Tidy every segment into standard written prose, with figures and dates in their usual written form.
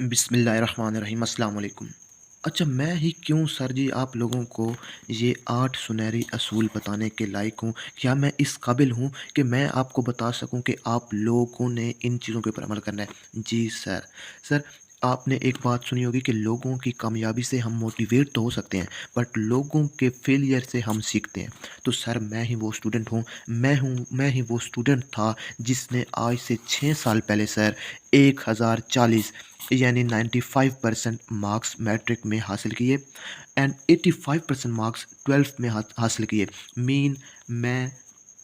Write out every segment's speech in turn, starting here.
बिस्मिल्लाहिर्रहमानिर्रहीम अस्सलाम वालेकुम। अच्छा मैं ही क्यों सर जी आप लोगों को ये 8 सुनहरी असूल बताने के लायक हूँ? क्या मैं इस काबिल हूँ कि मैं आपको बता सकूँ कि आप लोगों ने इन चीज़ों के ऊपर अमल करना है? जी सर। सर आपने एक बात सुनी होगी कि लोगों की कामयाबी से हम मोटिवेट तो हो सकते हैं, बट लोगों के फेलियर से हम सीखते हैं। तो सर मैं ही वो स्टूडेंट हूँ, मैं ही वो स्टूडेंट था जिसने आज से 6 साल पहले सर 1040 यानी 95% मार्क्स मैट्रिक में हासिल किए एंड 85% मार्क्स 12th में हासिल किए। मीन मैं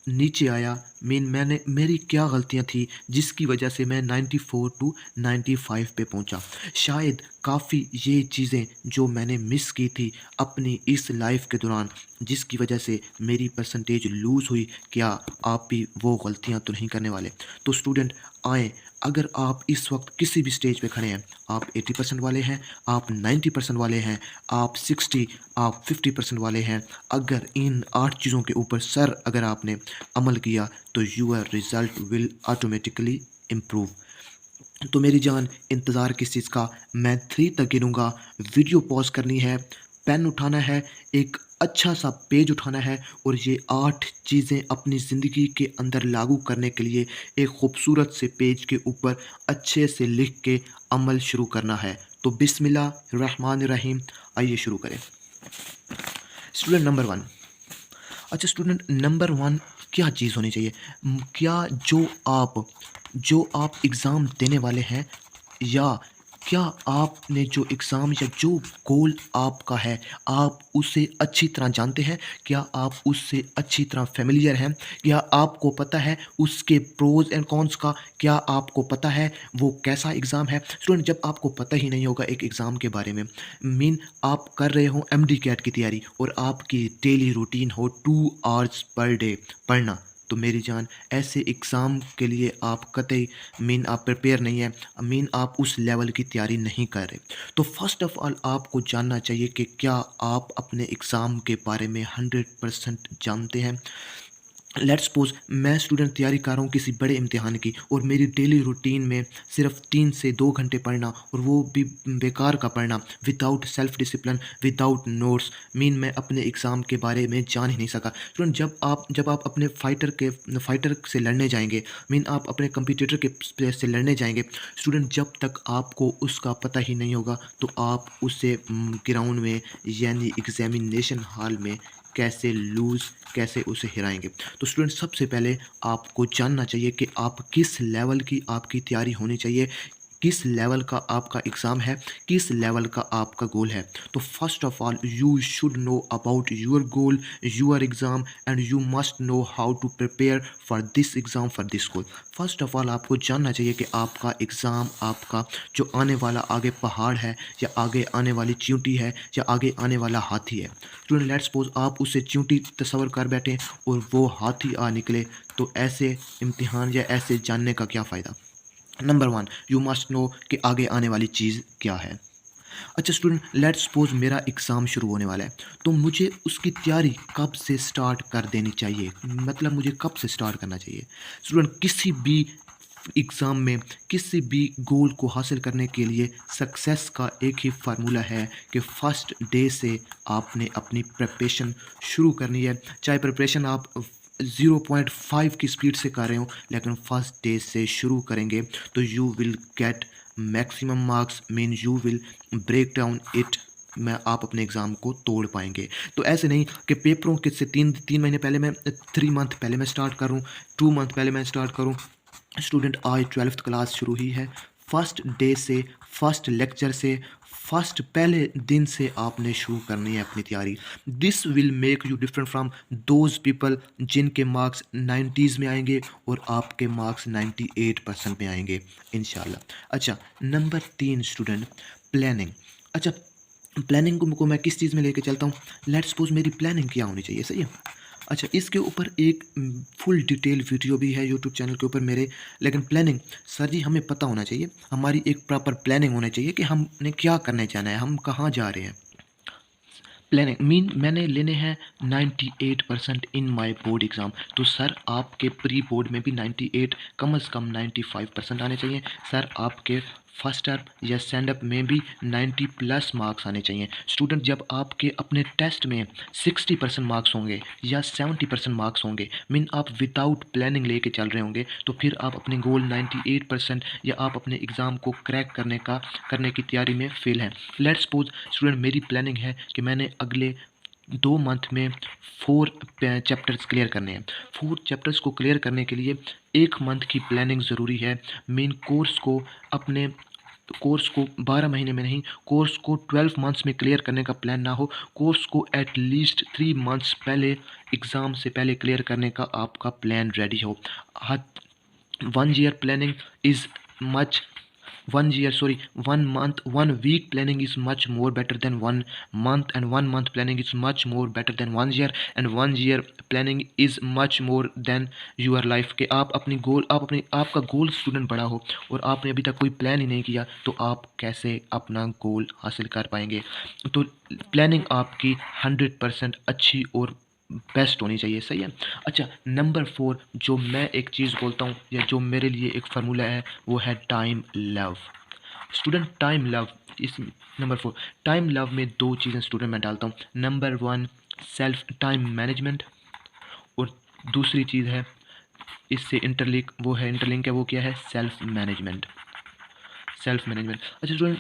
नीचे आया, मैंने मेरी क्या गलतियाँ थी जिसकी वजह से मैं 94 टू 95 पे पहुँचा। शायद काफ़ी ये चीज़ें जो मैंने मिस की थी अपनी इस लाइफ के दौरान जिसकी वजह से मेरी परसेंटेज लूज़ हुई, क्या आप भी वो गलतियाँ तो नहीं करने वाले? तो स्टूडेंट आएँ, अगर आप इस वक्त किसी भी स्टेज पे खड़े हैं, आप 80% वाले हैं, आप 90% वाले हैं, आप 60, आप 50% वाले हैं, अगर इन 8 चीज़ों के ऊपर सर अगर आपने अमल किया तो your result will automatically improve. तो मेरी जान इंतज़ार किस चीज़ का? मैं 3 तक गिनूँगा, वीडियो पॉज़ करनी है, पेन उठाना है, एक अच्छा-सा पेज उठाना है और ये 8 चीज़ें अपनी ज़िंदगी के अंदर लागू करने के लिए एक खूबसूरत से पेज के ऊपर अच्छे से लिख के अमल शुरू करना है। तो बिस्मिल्लाह रहमान रहीम, आइए शुरू करें। Student number 1। अच्छा स्टूडेंट नंबर 1 क्या चीज़ होनी चाहिए? क्या जो आप एग्ज़ाम देने वाले हैं या क्या आपने जो एग्ज़ाम या जो गोल आपका है, आप उसे अच्छी तरह जानते हैं? क्या आप उससे अच्छी तरह फ़ैमिलियर हैं? क्या आपको पता है उसके प्रोज़ एंड कॉन्स का? क्या आपको पता है वो कैसा एग्ज़ाम है? स्टूडेंट जब आपको पता ही नहीं होगा एक एग्ज़ाम के बारे में, आप कर रहे हो एमडी कैट की तैयारी और आपकी डेली रूटीन हो 2 आवर्स पर डे पढ़ना, तो मेरी जान ऐसे एग्ज़ाम के लिए आप कतई आप प्रिपेयर नहीं है, आप उस लेवल की तैयारी नहीं कर रहे। तो फर्स्ट ऑफ ऑल आपको जानना चाहिए कि क्या आप अपने एग्ज़ाम के बारे में 100% जानते हैं? लेट्स सपोज़ मैं स्टूडेंट तैयारी कर रहा हूँ किसी बड़े इम्तिहान की और मेरी डेली रूटीन में सिर्फ 3 से 2 घंटे पढ़ना और वो भी बेकार का पढ़ना, without self discipline, without notes, मैं अपने एग्ज़ाम के बारे में जान ही नहीं सका। स्टूडेंट जब आप अपने फाइटर से लड़ने जाएँगे, आप अपने कॉम्पिटिटर के से लड़ने जाएँगे, स्टूडेंट जब तक आपको उसका पता ही नहीं होगा तो आप उसे ग्राउंड में यानी एग्ज़ामिनेशन हॉल में कैसे उसे हिराएँगे। तो स्टूडेंट सबसे पहले आपको जानना चाहिए कि आप किस लेवल की आपकी तैयारी होनी चाहिए, किस लेवल का आपका एग्ज़ाम है, किस लेवल का आपका गोल है। तो first of all you should know about your goal, your exam and you must know how to prepare for this exam, for this goal. First of all आपको जानना चाहिए कि आपका एग्ज़ाम, आपका जो आने वाला आगे पहाड़ है या आगे आने वाली चींटी है या आगे आने वाला हाथी है। स्टूडेंट लेट्स सपोज़ आप उसे चींटी तस्वर कर बैठें और वो हाथी आ निकले, तो ऐसे इम्तिहान या ऐसे जानने का क्या फ़ायदा? नंबर 1 यू मस्ट नो कि आगे आने वाली चीज़ क्या है। अच्छा स्टूडेंट लेट्स सपोज़ मेरा एग्ज़ाम शुरू होने वाला है, तो मुझे उसकी तैयारी कब से स्टार्ट कर देनी चाहिए? मतलब मुझे कब से स्टार्ट करना चाहिए? स्टूडेंट किसी भी एग्ज़ाम में, किसी भी गोल को हासिल करने के लिए सक्सेस का एक ही फ़ॉर्मूला है कि फर्स्ट डे से आपने अपनी प्रिपरेशन शुरू करनी है। चाहे प्रिपरेशन आप 0.5 की स्पीड से कर रहे हो, लेकिन फर्स्ट डे से शुरू करेंगे तो you will get maximum marks, you will break down it, मैं आप अपने एग्ज़ाम को तोड़ पाएँगे। तो ऐसे नहीं कि पेपरों के से 3 महीने पहले मैं 3 मंथ पहले मैं स्टार्ट करूँ, 2 मंथ पहले मैं स्टार्ट करूँ। स्टूडेंट आज 12th क्लास शुरू हुई है, फर्स्ट डे से, फर्स्ट लेक्चर से, फर्स्ट पहले दिन से आपने शुरू करनी है अपनी तैयारी। This will make you different from those people जिनके मार्क्स 90s में आएंगे और आपके मार्क्स 98% में आएंगे इंशाल्लाह। अच्छा नंबर 3 स्टूडेंट प्लानिंग। अच्छा प्लानिंग को मैं किस चीज़ में लेके चलता हूँ? लेट्स सपोज़ मेरी प्लानिंग क्या होनी चाहिए, सही है? अच्छा इसके ऊपर एक फुल डिटेल वीडियो भी है यूट्यूब चैनल के ऊपर मेरे, लेकिन प्लानिंग सर जी हमें पता होना चाहिए, हमारी एक प्रॉपर प्लानिंग होनी चाहिए कि हमने क्या करने जाना है, हम कहाँ जा रहे हैं। प्लानिंग मैंने लेने हैं 98% इन माय बोर्ड एग्ज़ाम, तो सर आपके प्री बोर्ड में भी 98 कम से कम 95% आने चाहिए। सर आपके फर्स्ट टर्म या सेंड अप में भी 90 प्लस मार्क्स आने चाहिए। स्टूडेंट जब आपके अपने टेस्ट में 60% मार्क्स होंगे या 70% मार्क्स होंगे, मीन आप विदाउट प्लानिंग लेके चल रहे होंगे, तो फिर आप अपने गोल 98% या आप अपने एग्ज़ाम को क्रैक करने की तैयारी में फेल हैं। लेट्स सपोज स्टूडेंट मेरी प्लानिंग है कि मैंने अगले 2 मंथ में 4 चैप्टर्स क्लियर करने हैं। 4 चैप्टर्स को क्लियर करने के लिए 1 मंथ की प्लानिंग ज़रूरी है। मेन कोर्स को 12 महीने में नहीं, कोर्स को 12 मंथ्स में क्लियर करने का प्लान ना हो, कोर्स को एट लीस्ट 3 मंथ्स पहले, एग्ज़ाम से पहले क्लियर करने का आपका प्लान रेडी हो। 1 year planning is much 1 month, 1 week planning is much more better than 1 month, and 1 month planning is much more better than 1 year, and 1 year planning is much more than your life। के आप आपका गोल student बड़ा हो और आपने अभी तक कोई प्लान ही नहीं किया, तो आप कैसे अपना गोल हासिल कर पाएंगे। तो प्लानिंग आपकी 100% अच्छी और बेस्ट होनी चाहिए, सही है। अच्छा, नंबर 4 जो मैं एक चीज़ बोलता हूँ या जो मेरे लिए एक फार्मूला है, वो है time love. Student time love, इस नंबर 4 टाइम लव में 2 चीज़ें स्टूडेंट मैं डालता हूँ। नंबर 1 सेल्फ टाइम मैनेजमेंट, और दूसरी चीज़ है इससे इंटरलिंक है, वो क्या है, सेल्फ मैनेजमेंट। अच्छा स्टूडेंट,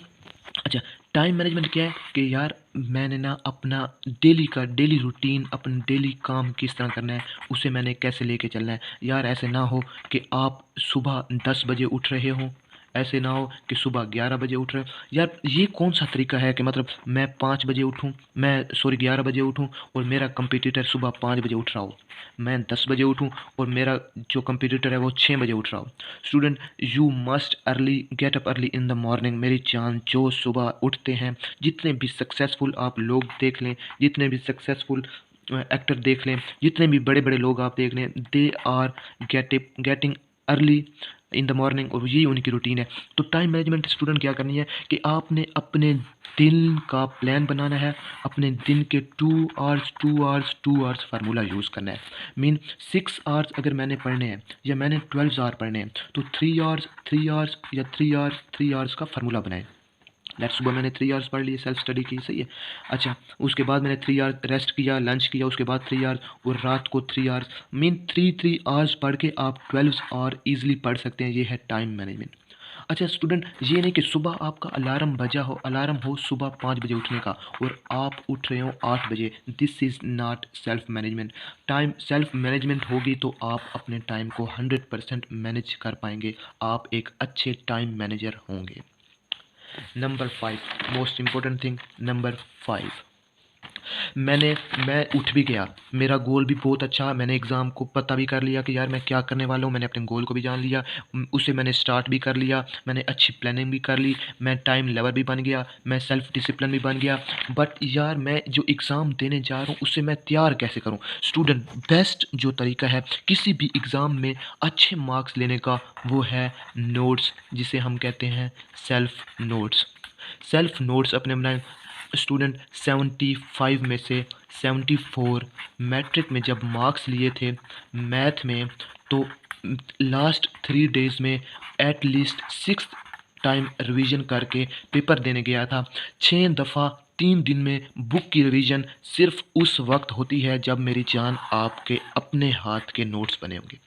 अच्छा टाइम मैनेजमेंट क्या है कि यार मैंने ना अपना डेली रूटीन, अपना डेली काम किस तरह करना है, उसे मैंने कैसे लेके चलना है। यार ऐसे ना हो कि आप सुबह 10 बजे उठ रहे हो, ऐसे ना हो कि सुबह 11 बजे उठ रहे हो। यार ये कौन सा तरीका है कि मतलब मैं 5 बजे उठूँ, 11 बजे उठूँ और मेरा कंपटीटर सुबह 5 बजे उठ रहा हो, मैं 10 बजे उठूँ और मेरा जो कंपटीटर है वो 6 बजे उठ रहा हो। Student you must early get up early in the morning. मेरी जान, जो सुबह उठते हैं, जितने भी सक्सेसफुल आप लोग देख लें, जितने भी सक्सेसफुल एक्टर देख लें, जितने भी बड़े बड़े लोग आप देख लें, they are getting early in the morning, और यही उनकी रूटीन है। तो टाइम मैनेजमेंट स्टूडेंट क्या करनी है कि आपने अपने दिन का प्लान बनाना है, अपने दिन के 2 आवर्स फार्मूला यूज़ करना है। मीन 6 आवर्स अगर मैंने पढ़ने हैं या मैंने 12 आवर पढ़ने हैं, तो 3 आवर्स या 3 आवर्स का फार्मूला बनाएं। लेट्स सुबह मैंने 3 आवर्स पढ़ लिए, सेल्फ स्टडी की, सही है। अच्छा, उसके बाद मैंने 3 आवर रेस्ट किया, लंच किया, उसके बाद 3 आवर्स, और रात को 3 आवर्स। मीन 3 आवर्स पढ़ के आप 12 आवर ईजिली पढ़ सकते हैं। ये है टाइम मैनेजमेंट। अच्छा स्टूडेंट, ये नहीं कि सुबह आपका अलार्म हो सुबह 5 बजे उठने का और आप उठ रहे हो 8 बजे। This is not self management. Time self management होगी तो आप अपने टाइम को 100% मैनेज कर पाएंगे, आप एक अच्छे टाइम मैनेजर होंगे। Number 5 most important thing, number 5 मैं उठ भी गया, मेरा गोल भी बहुत अच्छा, मैंने एग्ज़ाम को पता भी कर लिया कि यार मैं क्या करने वाला हूँ, मैंने अपने गोल को भी जान लिया, उसे मैंने स्टार्ट भी कर लिया, मैंने अच्छी प्लानिंग भी कर ली, मैं टाइम लेवर भी बन गया, मैं सेल्फ डिसिप्लिन भी बन गया। बट यार मैं जो एग्ज़ाम देने जा रहा हूँ उससे मैं तैयार कैसे करूँ। स्टूडेंट बेस्ट जो तरीका है किसी भी एग्ज़ाम में अच्छे मार्क्स लेने का, वो है नोट्स, जिसे हम कहते हैं सेल्फ नोट्स अपने बनाए। स्टूडेंट 75 में से 74 मैट्रिक में जब मार्क्स लिए थे मैथ में, तो लास्ट 3 डेज में एट लीस्ट 6 टाइम रिवीजन करके पेपर देने गया था। 6 दफ़ा 3 दिन में बुक की रिवीजन सिर्फ उस वक्त होती है जब मेरी जान आपके अपने हाथ के नोट्स बने होंगे।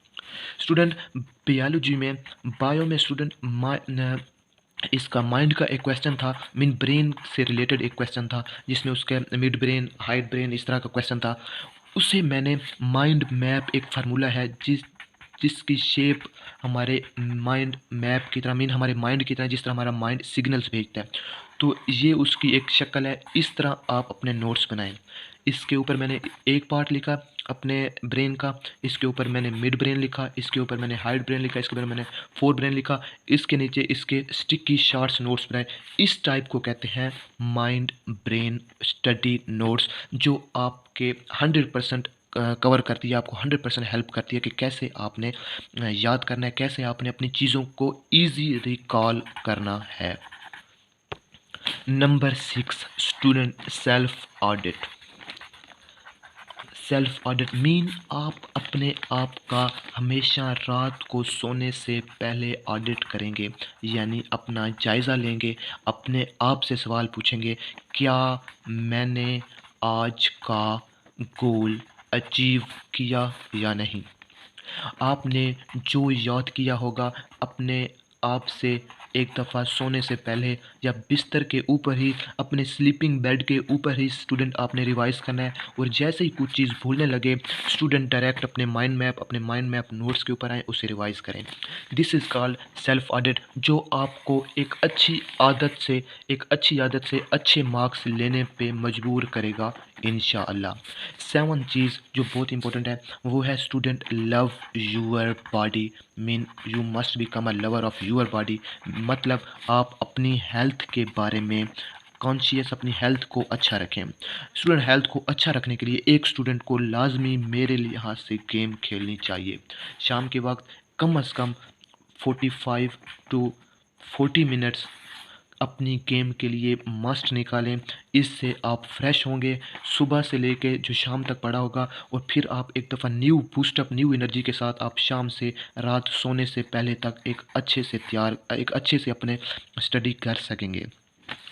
स्टूडेंट बायोलॉजी में, बायो में स्टूडेंट इसका माइंड का एक क्वेश्चन था, मीन ब्रेन से रिलेटेड एक क्वेश्चन था, जिसमें उसके मिड ब्रेन, हाइट ब्रेन, इस तरह का क्वेश्चन था। उसे मैंने माइंड मैप, एक फार्मूला है जिसकी शेप हमारे माइंड मैप की तरह, मीन हमारे माइंड की तरह, जिस तरह हमारा माइंड सिग्नल्स भेजता है, तो ये उसकी एक शक्ल है। इस तरह आप अपने नोट्स बनाएं। इसके ऊपर मैंने एक पार्ट लिखा अपने ब्रेन का, इसके ऊपर मैंने मिड ब्रेन लिखा, इसके ऊपर मैंने हाइट ब्रेन लिखा, इसके ऊपर मैंने फोर ब्रेन लिखा, इसके नीचे इसके स्टिकी शॉर्ट्स नोट्स बनाए। इस टाइप को कहते हैं माइंड ब्रेन स्टडी नोट्स, जो आपके 100% कवर करती है, आपको 100% हेल्प करती है कि कैसे आपने याद करना है, कैसे आपने अपनी चीज़ों को ईजी रिकॉल करना है। Number 6 student self self audit mean आप अपने आप का हमेशा रात को सोने से पहले ऑडिट करेंगे, यानी अपना जायज़ा लेंगे, अपने आप से सवाल पूछेंगे, क्या मैंने आज का गोल अचीव किया या नहीं। आपने जो याद किया होगा अपने आप से एक दफ़ा सोने से पहले या बिस्तर के ऊपर ही, अपने स्लीपिंग बेड के ऊपर ही स्टूडेंट आपने रिवाइज़ करना है। और जैसे ही कुछ चीज़ भूलने लगे स्टूडेंट डायरेक्ट अपने माइंड मैप नोट्स के ऊपर आए, उसे रिवाइज़ करें। This is called self audit, जो आपको एक अच्छी आदत से अच्छे मार्क्स लेने पे मजबूर करेगा इंशाअल्लाह। 7 चीज़ जो बहुत इंपॉर्टेंट है वो है student love your body, mean you must become a lover of your body. मतलब आप अपनी हेल्थ के बारे में कॉन्शियस, अपनी हेल्थ को अच्छा रखें। स्टूडेंट हेल्थ को अच्छा रखने के लिए एक स्टूडेंट को लाजमी मेरे लिहाज से गेम खेलनी चाहिए। शाम के वक्त कम अज़ कम 45 टू 40 मिनट्स अपनी गेम के लिए मस्ट निकालें। इससे आप फ्रेश होंगे सुबह से लेके जो शाम तक पड़ा होगा, और फिर आप एक दफ़ा न्यू बूस्टअप, न्यू एनर्जी के साथ आप शाम से रात सोने से पहले तक एक अच्छे से अपने स्टडी कर सकेंगे।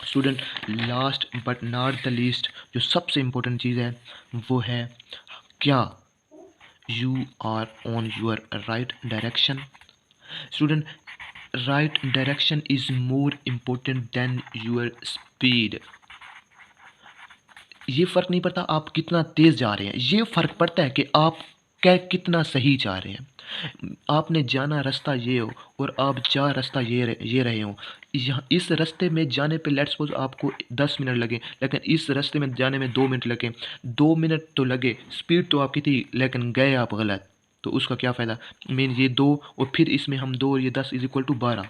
Student last but not the least, जो सबसे इम्पोर्टेंट चीज़ है वो है, क्या you are on your right direction. Student, right direction is more important than your speed। ये फ़र्क नहीं पड़ता आप कितना तेज़ जा रहे हैं, ये फ़र्क पड़ता है कि आप कितना सही जा रहे हैं। आपने जाना रास्ता ये हो और आप जा रास्ता ये रहे हो। यहाँ इस रास्ते में जाने पे लेट्स सपोज आपको 10 मिनट लगे, लेकिन इस रास्ते में जाने में 2 मिनट लगे। 2 मिनट तो लगे, स्पीड तो आपकी थी, लेकिन गए आप गलत, तो उसका क्या फ़ायदा। मीन ये 2 और फिर इसमें हम 2 और ये 10 is equal to 12,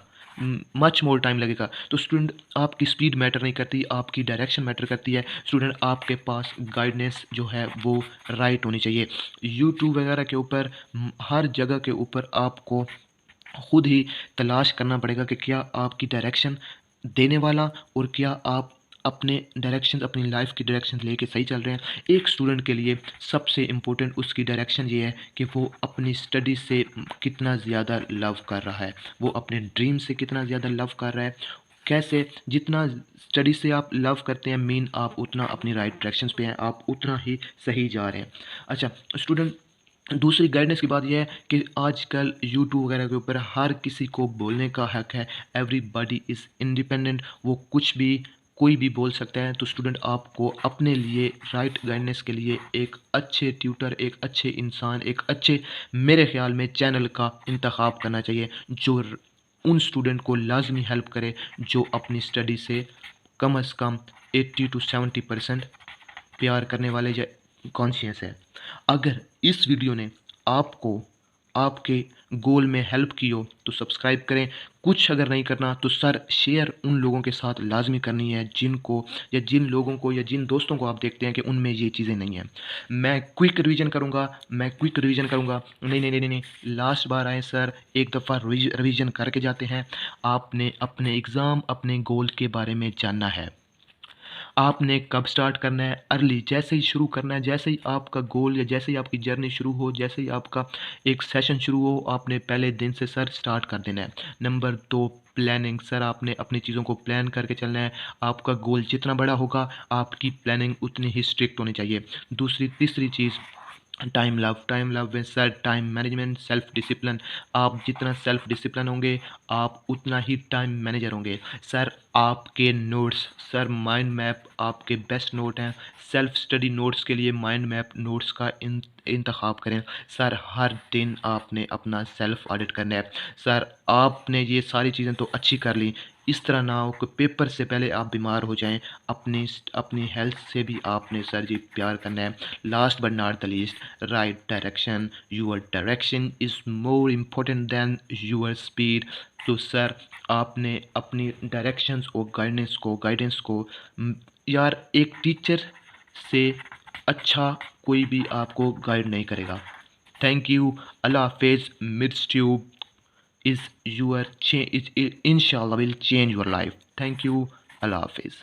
much more time लगेगा। तो स्टूडेंट आपकी स्पीड मैटर नहीं करती, आपकी डायरेक्शन मैटर करती है। स्टूडेंट आपके पास गाइडेंस जो है वो राइट होनी चाहिए। यूट्यूब वगैरह के ऊपर हर जगह के ऊपर आपको खुद ही तलाश करना पड़ेगा कि क्या आपकी डायरेक्शन देने वाला, और क्या आप अपने डायरेक्शन, अपनी लाइफ की डायरेक्शन लेके सही चल रहे हैं। एक स्टूडेंट के लिए सबसे इम्पोर्टेंट उसकी डायरेक्शन ये है कि वो अपनी स्टडी से कितना ज़्यादा लव कर रहा है, वो अपने ड्रीम से कितना ज़्यादा लव कर रहा है। कैसे, जितना स्टडी से आप लव करते हैं मीन आप उतना अपनी राइट डायरेक्शंस पे हैं, आप उतना ही सही जा रहे हैं। अच्छा स्टूडेंट, दूसरी गाइडेंस की बात यह है कि आजकल यूट्यूब वगैरह के ऊपर हर किसी को बोलने का हक है। एवरीबॉडी इज़ इंडिपेंडेंट, वो कुछ भी कोई भी बोल सकता है। तो स्टूडेंट आपको अपने लिए राइट गाइडेंस के लिए एक अच्छे ट्यूटर, एक अच्छे इंसान, एक अच्छे मेरे ख्याल में चैनल का इंतखाब करना चाहिए, जो उन स्टूडेंट को लाजमी हेल्प करे जो अपनी स्टडी से कम अज़ कम 80 टू 70% प्यार करने वाले या कॉन्शियस है। अगर इस वीडियो ने आपको आपके गोल में हेल्प की हो तो सब्सक्राइब करें। कुछ अगर नहीं करना तो सर शेयर उन लोगों के साथ लाजमी करनी है जिनको, या जिन लोगों को या जिन दोस्तों को आप देखते हैं कि उनमें ये चीज़ें नहीं हैं। मैं क्विक रिवीजन करूंगा, नहीं नहीं नहीं नहीं, लास्ट बार आए सर, एक दफ़ा रिवीजन करके जाते हैं। आपने अपने एग्ज़ाम, अपने गोल के बारे में जानना है। आपने कब स्टार्ट करना है, अर्ली, जैसे ही शुरू करना है, जैसे ही आपका गोल या जैसे ही आपकी जर्नी शुरू हो, जैसे ही आपका एक सेशन शुरू हो, आपने पहले दिन से सर स्टार्ट कर देना है। नंबर 2, प्लानिंग, सर आपने अपनी चीज़ों को प्लान करके चलना है। आपका गोल जितना बड़ा होगा आपकी प्लानिंग उतनी ही स्ट्रिक्ट होनी चाहिए। तीसरी चीज़, टाइम लव में sir time management, self discipline. आप जितना सेल्फ डिसिप्लिन होंगे आप उतना ही टाइम मैनेजर होंगे। सर आपके नोट्स, सर माइंड मैप आपके बेस्ट नोट हैं। सेल्फ स्टडी नोट्स के लिए माइंड मैप नोट्स का इंतखाब करें। सर हर दिन आपने अपना सेल्फ ऑडिट करना है। सर आपने ये सारी चीज़ें तो अच्छी कर ली, इस तरह ना हो कि पेपर से पहले आप बीमार हो जाएं। अपनी हेल्थ से भी आपने सर जी प्यार करना है। Last but not the least, right direction, your direction is more important than your speed. तो सर आपने अपनी डायरेक्शंस और गाइडेंस को यार एक टीचर से अच्छा कोई भी आपको गाइड नहीं करेगा। थैंक यू, अल्लाह हाफिज़। मिर्च tube is your inshallah will change your life. Thank you. Allah Hafiz.